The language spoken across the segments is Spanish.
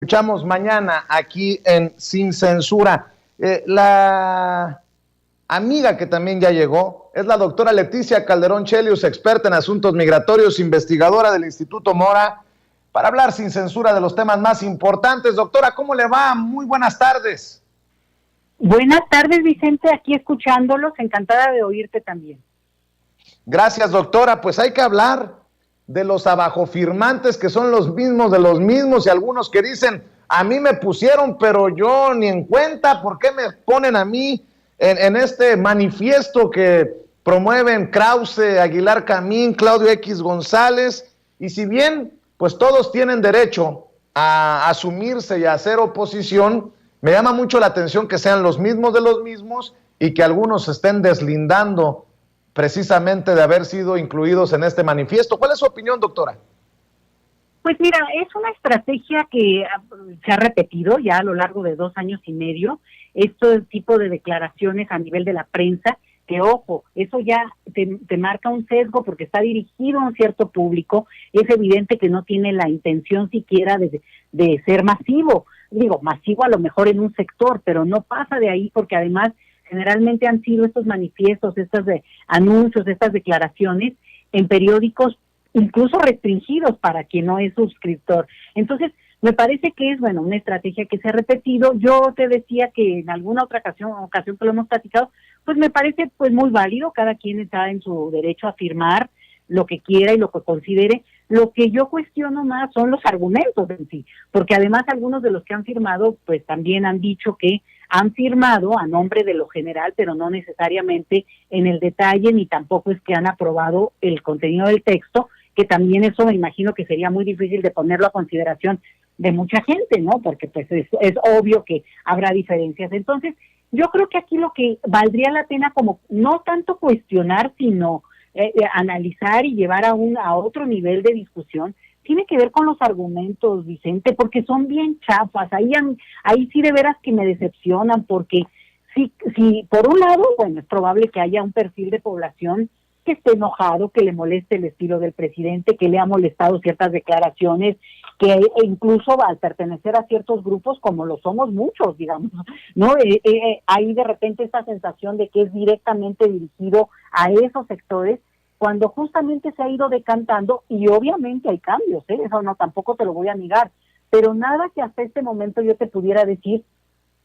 Escuchamos mañana aquí en Sin Censura. La amiga que también ya llegó es la doctora Leticia Calderón Chelius, experta en asuntos migratorios, investigadora del Instituto Mora, para hablar sin censura de los temas más importantes. Doctora, ¿cómo le va? Muy buenas tardes. Buenas tardes, Vicente, aquí escuchándolos, encantada de oírte también. Gracias, doctora. Pues hay que hablar de los abajofirmantes, que son los mismos de los mismos, y algunos que dicen, a mí me pusieron, pero yo ni en cuenta, ¿por qué me ponen a mí en este manifiesto que promueven Krause, Aguilar Camín, Claudio X González? Y si bien, pues todos tienen derecho a asumirse y a hacer oposición, me llama mucho la atención que sean los mismos de los mismos y que algunos se estén deslindando precisamente de haber sido incluidos en este manifiesto. ¿Cuál es su opinión, doctora? Pues mira, es una estrategia que se ha repetido ya a lo largo de 2 años y medio, este tipo de declaraciones a nivel de la prensa, que ojo, eso ya te marca un sesgo porque está dirigido a un cierto público, es evidente que no tiene la intención siquiera de ser masivo, digo, masivo a lo mejor en un sector, pero no pasa de ahí porque además generalmente han sido estos manifiestos, estos anuncios, estas declaraciones en periódicos incluso restringidos para quien no es suscriptor. Entonces, me parece que es, bueno, una estrategia que se ha repetido. Yo te decía que en alguna otra ocasión que lo hemos platicado, pues me parece pues muy válido, cada quien está en su derecho a afirmar lo que quiera y lo que considere. Lo que yo cuestiono más son los argumentos en sí, porque además algunos de los que han firmado, pues también han dicho que han firmado a nombre de lo general, pero no necesariamente en el detalle, ni tampoco es que han aprobado el contenido del texto, que también eso me imagino que sería muy difícil de ponerlo a consideración de mucha gente, ¿no? Porque pues es obvio que habrá diferencias. Entonces, yo creo que aquí lo que valdría la pena como no tanto cuestionar, sino analizar y llevar a otro nivel de discusión, tiene que ver con los argumentos, Vicente, porque son bien chafas. Ahí sí de veras que me decepcionan, porque si por un lado, bueno, es probable que haya un perfil de población que esté enojado, que le moleste el estilo del presidente, que le ha molestado ciertas declaraciones, que incluso al pertenecer a ciertos grupos, como lo somos muchos, digamos, ¿no? Hay de repente esta sensación de que es directamente dirigido a esos sectores, cuando justamente se ha ido decantando, y obviamente hay cambios, eso no, tampoco te lo voy a negar, pero nada que hasta este momento yo te pudiera decir,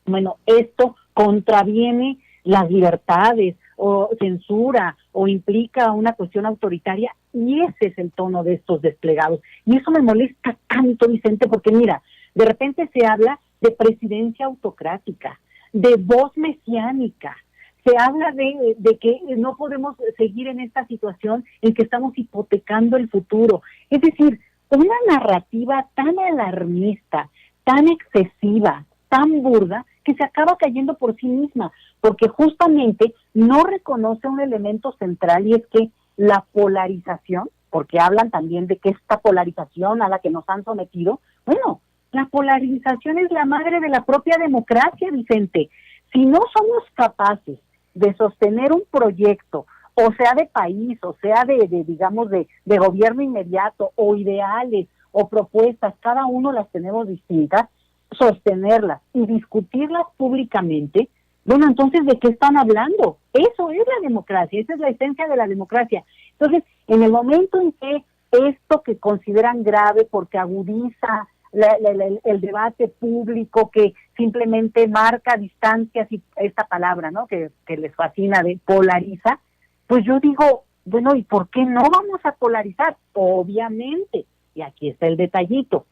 bueno, esto contraviene las libertades, o censura, o implica una cuestión autoritaria, y ese es el tono de estos desplegados. Y eso me molesta tanto, Vicente, porque mira, de repente se habla de presidencia autocrática, de voz mesiánica, se habla de que no podemos seguir en esta situación en que estamos hipotecando el futuro. Es decir, una narrativa tan alarmista, tan excesiva, tan burda, que se acaba cayendo por sí misma, porque justamente no reconoce un elemento central, y es que la polarización, porque hablan también de que esta polarización a la que nos han sometido, bueno, la polarización es la madre de la propia democracia, Vicente. Si no somos capaces de sostener un proyecto, o sea de país, o sea digamos, de gobierno inmediato, o ideales, o propuestas, cada uno las tenemos distintas, sostenerlas y discutirlas públicamente, bueno, entonces, ¿de qué están hablando? Eso es la democracia, esa es la esencia de la democracia. Entonces, en el momento en que esto que consideran grave porque agudiza el debate público, que simplemente marca distancias, y esta palabra, ¿no?, que les fascina, de polariza, pues yo digo, bueno, ¿y por qué no vamos a polarizar? Obviamente, y aquí está el detallito,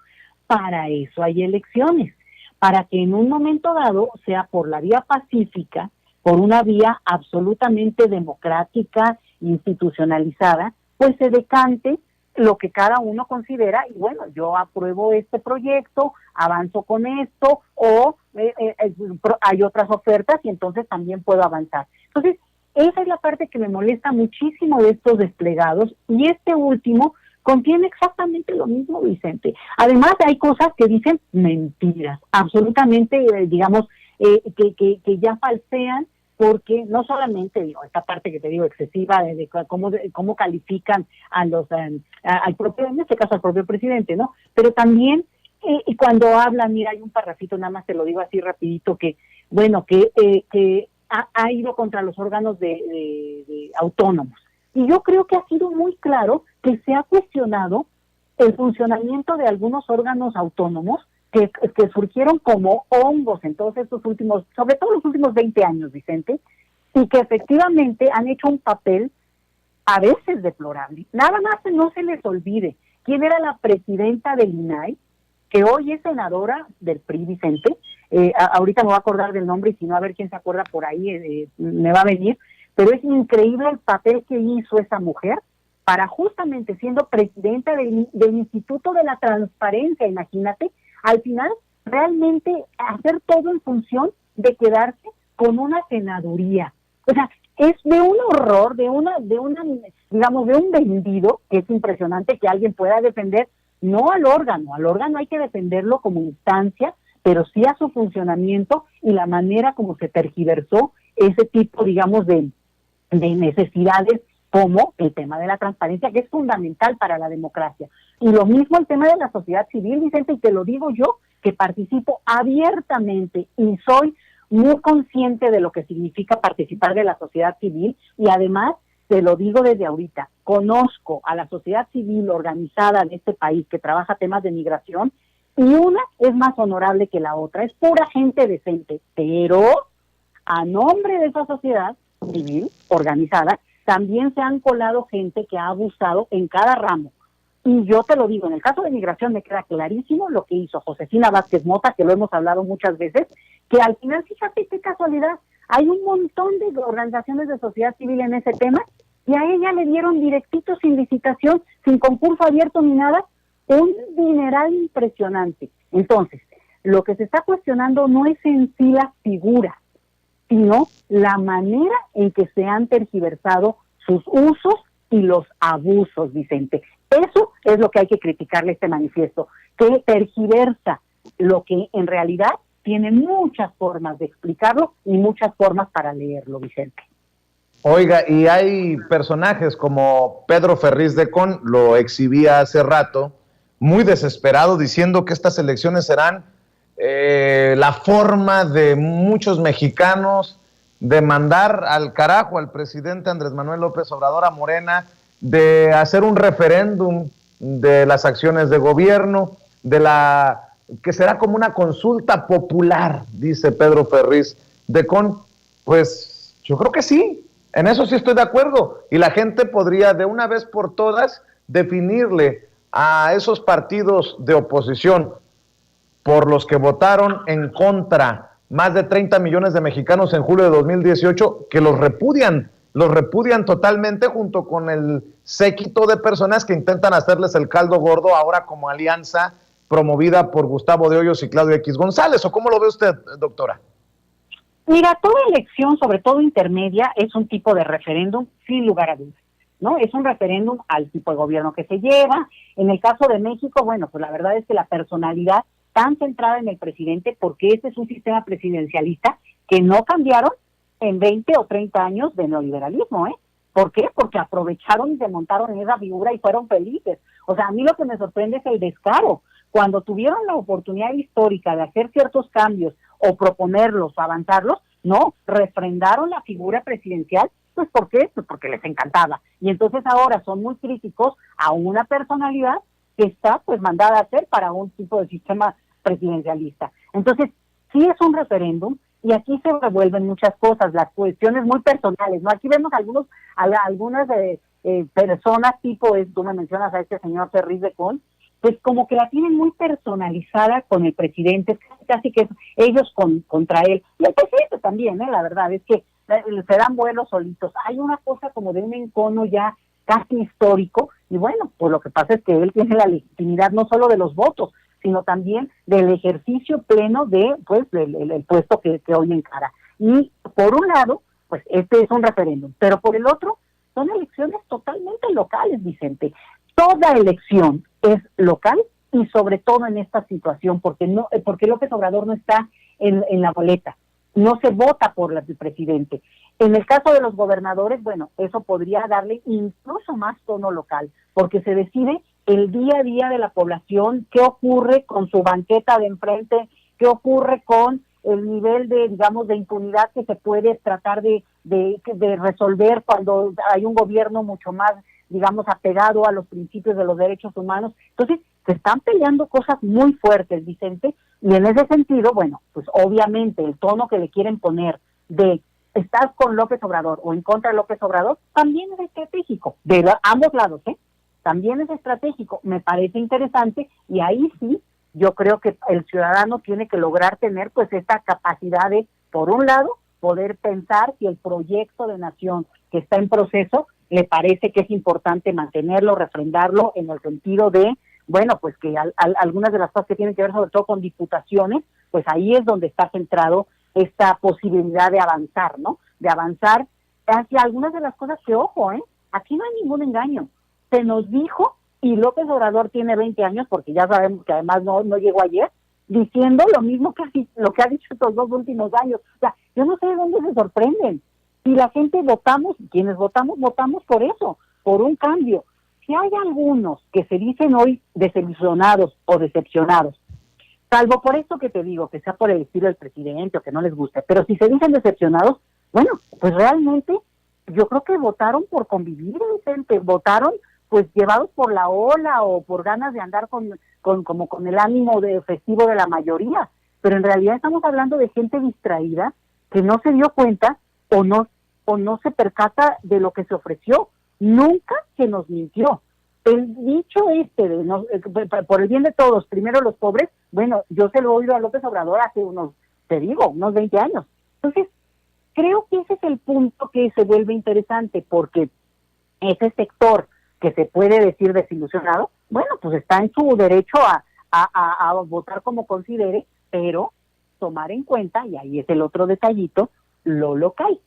para eso hay elecciones, para que en un momento dado, sea por la vía pacífica, por una vía absolutamente democrática, institucionalizada, pues se decante lo que cada uno considera, y bueno, yo apruebo este proyecto, avanzo con esto, o hay otras ofertas y entonces también puedo avanzar. Entonces, esa es la parte que me molesta muchísimo de estos desplegados, y este último contiene exactamente lo mismo, Vicente. Además, hay cosas que dicen mentiras, absolutamente, digamos, que ya falsean, porque no solamente, digo, esta parte que te digo excesiva de cómo califican a los al propio, en este caso al propio presidente, ¿no? Pero también Y cuando hablan, mira, hay un parrafito, nada más te lo digo así rapidito, que, bueno, que ha ido contra los órganos de autónomos. Y yo creo que ha sido muy claro que se ha cuestionado el funcionamiento de algunos órganos autónomos que surgieron como hongos en todos estos últimos, sobre todo los últimos 20 años, Vicente, y que efectivamente han hecho un papel a veces deplorable. Nada más no se les olvide quién era la presidenta del INAI, que hoy es senadora del PRI, Vicente. Ahorita me voy a acordar del nombre y si no, a ver quién se acuerda por ahí, me va a venir. Pero es increíble el papel que hizo esa mujer para justamente siendo presidenta del Instituto de la Transparencia, imagínate, al final realmente hacer todo en función de quedarse con una senaduría. O sea, es de un horror, digamos, de un vendido, que es impresionante que alguien pueda defender, no al órgano hay que defenderlo como instancia, pero sí a su funcionamiento y la manera como se tergiversó ese tipo, digamos, de necesidades, como el tema de la transparencia, que es fundamental para la democracia. Y lo mismo el tema de la sociedad civil, Vicente, y te lo digo yo, que participo abiertamente y soy muy consciente de lo que significa participar de la sociedad civil, y además, te lo digo desde ahorita, conozco a la sociedad civil organizada de este país que trabaja temas de migración, y una es más honorable que la otra, es pura gente decente, pero a nombre de esa sociedad civil organizada, también se han colado gente que ha abusado en cada ramo. Y yo te lo digo, en el caso de migración me queda clarísimo lo que hizo Josefina Vázquez Mota, que lo hemos hablado muchas veces, que al final, fíjate qué casualidad, hay un montón de organizaciones de sociedad civil en ese tema, y a ella le dieron directito, sin licitación, sin concurso abierto ni nada, un dineral impresionante. Entonces, lo que se está cuestionando no es en sí la figura, sino la manera en que se han tergiversado sus usos y los abusos, Vicente. Eso es lo que hay que criticarle a este manifiesto, que tergiversa lo que en realidad tiene muchas formas de explicarlo y muchas formas para leerlo, Vicente. Oiga, y hay personajes como Pedro Ferriz de Con, lo exhibía hace rato, muy desesperado, diciendo que estas elecciones serán la forma de muchos mexicanos de mandar al carajo al presidente Andrés Manuel López Obrador, a Morena, de hacer un referéndum de las acciones de gobierno, que será como una consulta popular, dice Pedro Ferriz de Con. Pues yo creo que sí, en eso sí estoy de acuerdo, y la gente podría de una vez por todas definirle a esos partidos de oposición por los que votaron en contra más de 30 millones de mexicanos en julio de 2018, que los repudian totalmente, junto con el séquito de personas que intentan hacerles el caldo gordo ahora como alianza promovida por Gustavo de Hoyos y Claudio X González. ¿O cómo lo ve usted, doctora? Mira, toda elección, sobre todo intermedia, es un tipo de referéndum, sin lugar a dudas, ¿no? Es un referéndum al tipo de gobierno que se lleva. En el caso de México, bueno, pues la verdad es que la personalidad tan centrada en el presidente, porque ese es un sistema presidencialista que no cambiaron en 20 o 30 años de neoliberalismo, ¿eh? ¿Por qué? Porque aprovecharon y se montaron en esa figura y fueron felices. O sea, a mí lo que me sorprende es el descaro. Cuando tuvieron la oportunidad histórica de hacer ciertos cambios o proponerlos o avanzarlos, no, refrendaron la figura presidencial. Pues ¿por qué? Pues porque les encantaba. Y entonces ahora son muy críticos a una personalidad que está pues mandada a hacer para un tipo de sistema presidencialista. Entonces, sí es un referéndum, y aquí se revuelven muchas cosas, las cuestiones muy personales, ¿no? Aquí vemos algunas personas, tipo, tú me mencionas a este señor Ferriz de Con, pues como que la tienen muy personalizada con el presidente, casi que ellos contra él, y el presidente también, la verdad es que se dan vuelos solitos. Hay una cosa como de un encono ya casi histórico, y bueno, pues lo que pasa es que él tiene la legitimidad no solo de los votos, sino también del ejercicio pleno de pues el puesto que hoy encara. Y por un lado, pues este es un referéndum, pero por el otro, son elecciones totalmente locales, Vicente. Toda elección es local, y sobre todo en esta situación, porque López Obrador no está en la boleta, no se vota por el presidente. En el caso de los gobernadores, bueno, eso podría darle incluso más tono local, porque se decide el día a día de la población, qué ocurre con su banqueta de enfrente, qué ocurre con el nivel de, digamos, de impunidad que se puede tratar de resolver cuando hay un gobierno mucho más, digamos, apegado a los principios de los derechos humanos. Entonces, se están peleando cosas muy fuertes, Vicente, y en ese sentido, bueno, pues obviamente el tono que le quieren poner de estás con López Obrador o en contra de López Obrador, también es estratégico, ambos lados, también es estratégico, me parece interesante, y ahí sí, yo creo que el ciudadano tiene que lograr tener pues esta capacidad de, por un lado, poder pensar si el proyecto de nación que está en proceso le parece que es importante mantenerlo, refrendarlo, en el sentido de, bueno, pues que algunas de las cosas que tienen que ver sobre todo con diputaciones, pues ahí es donde está centrado esta posibilidad de avanzar, ¿no? De avanzar hacia algunas de las cosas que, ojo, aquí no hay ningún engaño. Se nos dijo, y López Obrador tiene 20 años, porque ya sabemos que además no llegó ayer, diciendo lo mismo que lo que ha dicho estos 2 últimos años. O sea, yo no sé de dónde se sorprenden. Si la gente votamos, quienes votamos por eso, por un cambio. Si hay algunos que se dicen hoy desilusionados o decepcionados, salvo por esto que te digo, que sea por el estilo del presidente o que no les guste, pero si se dicen decepcionados, bueno, pues realmente yo creo que votaron por convivir, Vicente, votaron pues llevados por la ola o por ganas de andar como con el ánimo de festivo de la mayoría, pero en realidad estamos hablando de gente distraída que no se dio cuenta o no se percata de lo que se ofreció. Nunca se nos mintió. El dicho por el bien de todos, primero los pobres, bueno, yo se lo he oído a López Obrador hace unos 20 años. Entonces, creo que ese es el punto que se vuelve interesante, porque ese sector que se puede decir desilusionado, bueno, pues está en su derecho a votar como considere, pero tomar en cuenta, y ahí es el otro detallito, lo local,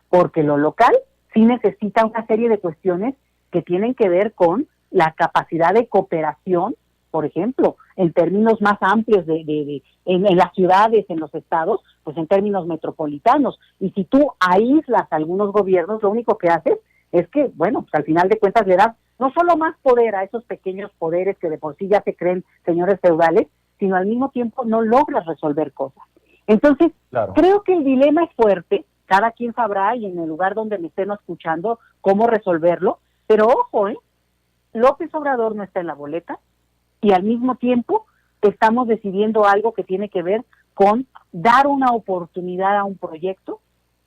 porque lo local sí necesita una serie de cuestiones que tienen que ver con la capacidad de cooperación, por ejemplo, en términos más amplios en las ciudades, en los estados, pues en términos metropolitanos. Y si tú aíslas a algunos gobiernos, lo único que haces es que, bueno, pues al final de cuentas le das no solo más poder a esos pequeños poderes que de por sí ya se creen señores feudales, sino al mismo tiempo no logras resolver cosas. Entonces, claro, creo que el dilema es fuerte, cada quien sabrá, y en el lugar donde me estén escuchando, cómo resolverlo, pero ojo, López Obrador no está en la boleta, y al mismo tiempo estamos decidiendo algo que tiene que ver con dar una oportunidad a un proyecto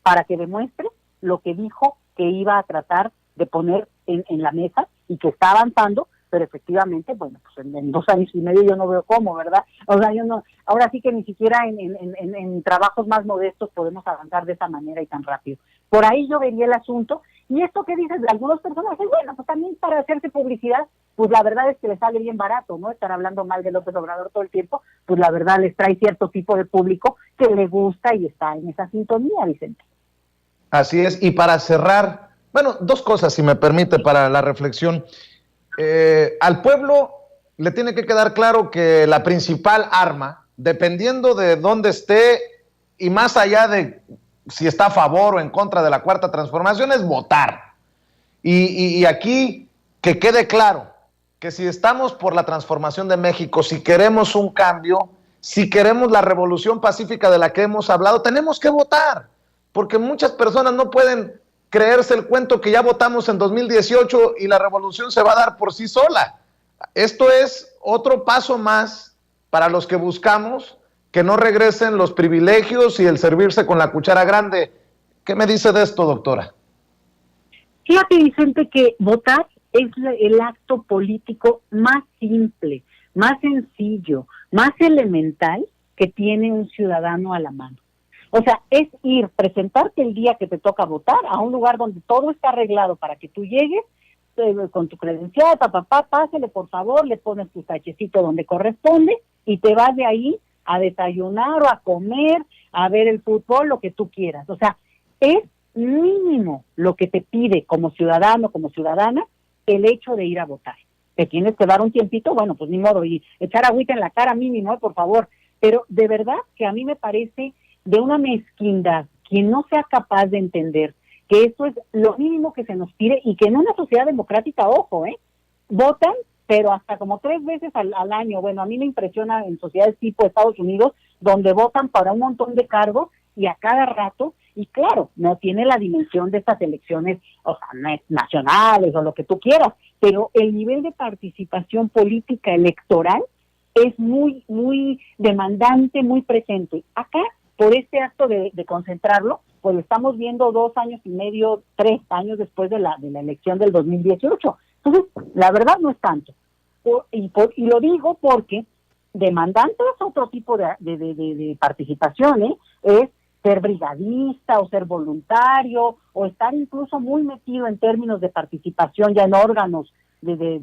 para que demuestre lo que dijo que iba a tratar de poner en la mesa y que está avanzando, pero efectivamente, bueno, pues en 2 años y medio yo no veo cómo, ¿verdad? O sea, yo no, ahora sí que ni siquiera en trabajos más modestos podemos avanzar de esa manera y tan rápido. Por ahí yo vería el asunto, y esto que dices de algunos personajes, bueno, pues también para hacerse publicidad, pues la verdad es que les sale bien barato, ¿no? Estar hablando mal de López Obrador todo el tiempo, pues la verdad les trae cierto tipo de público que le gusta y está en esa sintonía, Vicente. Así es, y para cerrar, bueno, 2 cosas, si me permite, para la reflexión. Al pueblo le tiene que quedar claro que la principal arma, dependiendo de dónde esté y más allá de si está a favor o en contra de la Cuarta Transformación, es votar. Y aquí que quede claro que si estamos por la transformación de México, si queremos un cambio, si queremos la revolución pacífica de la que hemos hablado, tenemos que votar, porque muchas personas no pueden creerse el cuento que ya votamos en 2018 y la revolución se va a dar por sí sola. Esto es otro paso más para los que buscamos que no regresen los privilegios y el servirse con la cuchara grande. ¿Qué me dice de esto, doctora? Fíjate, Vicente, que votar es el acto político más simple, más sencillo, más elemental que tiene un ciudadano a la mano. O sea, es ir, presentarte el día que te toca votar a un lugar donde todo está arreglado para que tú llegues con tu credencial, pásele por favor, le pones tu tachecito donde corresponde y te vas de ahí a desayunar o a comer, a ver el fútbol, lo que tú quieras. O sea, es mínimo lo que te pide como ciudadano, como ciudadana, el hecho de ir a votar. Te tienes que dar un tiempito, bueno, pues ni modo, y echar agüita en la cara mínimo, por favor. Pero de verdad que a mí me parece de una mezquindad quien no sea capaz de entender que esto es lo mínimo que se nos pide y que en una sociedad democrática, ojo, votan pero hasta como 3 veces al año. Bueno, a mí me impresiona en sociedades tipo Estados Unidos, donde votan para un montón de cargos y a cada rato, y claro, no tiene la dimensión de estas elecciones, o sea, nacionales o lo que tú quieras, pero el nivel de participación política electoral es muy, muy demandante, muy presente. Acá, por este acto de concentrarlo, pues lo estamos viendo 2 años y medio, 3 años después de la elección del 2018. Entonces, la verdad no es tanto. Y lo digo porque demandante es otro tipo de participación, es ser brigadista o ser voluntario o estar incluso muy metido en términos de participación ya en órganos de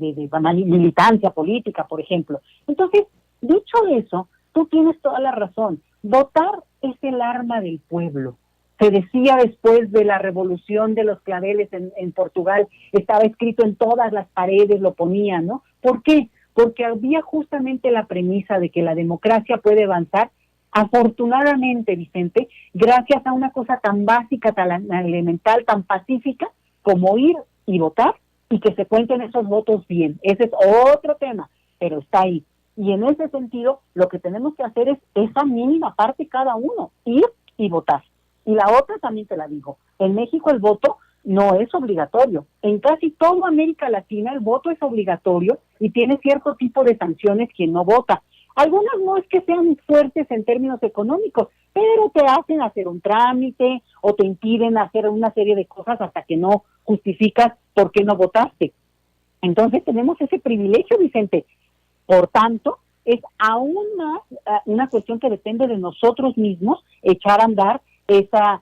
militancia política, por ejemplo. Entonces, dicho eso, tú tienes toda la razón. Votar es el arma del pueblo. Se decía después de la revolución de los claveles en Portugal, estaba escrito en todas las paredes, lo ponían, ¿no? ¿Por qué? Porque había justamente la premisa de que la democracia puede avanzar, afortunadamente, Vicente, gracias a una cosa tan básica, tan elemental, tan pacífica, como ir y votar, y que se cuenten esos votos bien. Ese es otro tema, pero está ahí. Y en ese sentido, lo que tenemos que hacer es esa mínima parte cada uno, ir y votar. Y la otra también te la digo, en México el voto no es obligatorio. En casi toda América Latina el voto es obligatorio y tiene cierto tipo de sanciones quien no vota. Algunas no es que sean fuertes en términos económicos, pero te hacen hacer un trámite o te impiden hacer una serie de cosas hasta que no justificas por qué no votaste. Entonces tenemos ese privilegio, Vicente. Por tanto, es aún más una cuestión que depende de nosotros mismos echar a andar esa,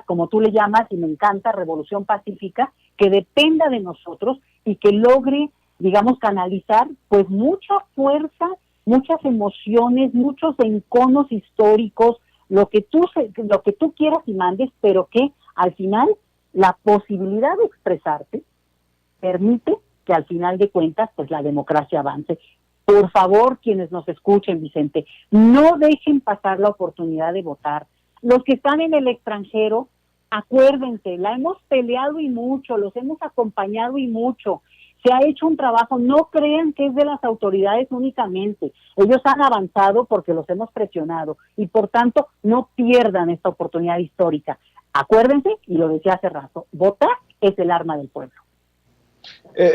como tú le llamas, y me encanta, revolución pacífica, que dependa de nosotros y que logre, digamos, canalizar pues mucha fuerza, muchas emociones, muchos enconos históricos, lo que tú quieras y mandes, pero que al final la posibilidad de expresarte permite que al final de cuentas pues la democracia avance. Por favor, quienes nos escuchen, Vicente, no dejen pasar la oportunidad de votar. Los que están en el extranjero, acuérdense, la hemos peleado y mucho, los hemos acompañado y mucho. Se ha hecho un trabajo, no crean que es de las autoridades únicamente. Ellos han avanzado porque los hemos presionado y por tanto no pierdan esta oportunidad histórica. Acuérdense, y lo decía hace rato, votar es el arma del pueblo.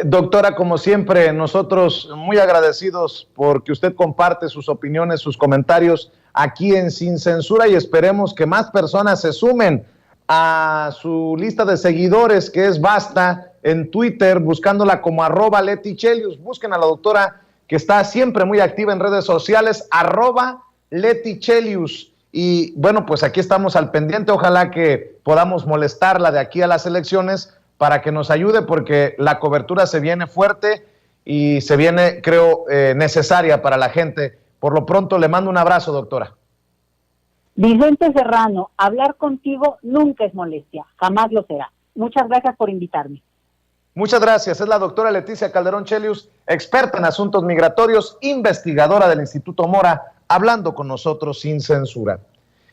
Doctora, como siempre, nosotros muy agradecidos porque usted comparte sus opiniones, sus comentarios aquí en Sin Censura y esperemos que más personas se sumen a su lista de seguidores que es Basta en Twitter, buscándola como @LetiChelius. Busquen a la doctora que está siempre muy activa en redes sociales, @LetiChelius. Y bueno, pues aquí estamos al pendiente, ojalá que podamos molestarla de aquí a las elecciones para que nos ayude, porque la cobertura se viene fuerte y se viene, creo, necesaria para la gente. Por lo pronto, le mando un abrazo, doctora. Vicente Serrano, hablar contigo nunca es molestia, jamás lo será. Muchas gracias por invitarme. Muchas gracias. Es la doctora Leticia Calderón Chelius, experta en asuntos migratorios, investigadora del Instituto Mora, hablando con nosotros sin censura.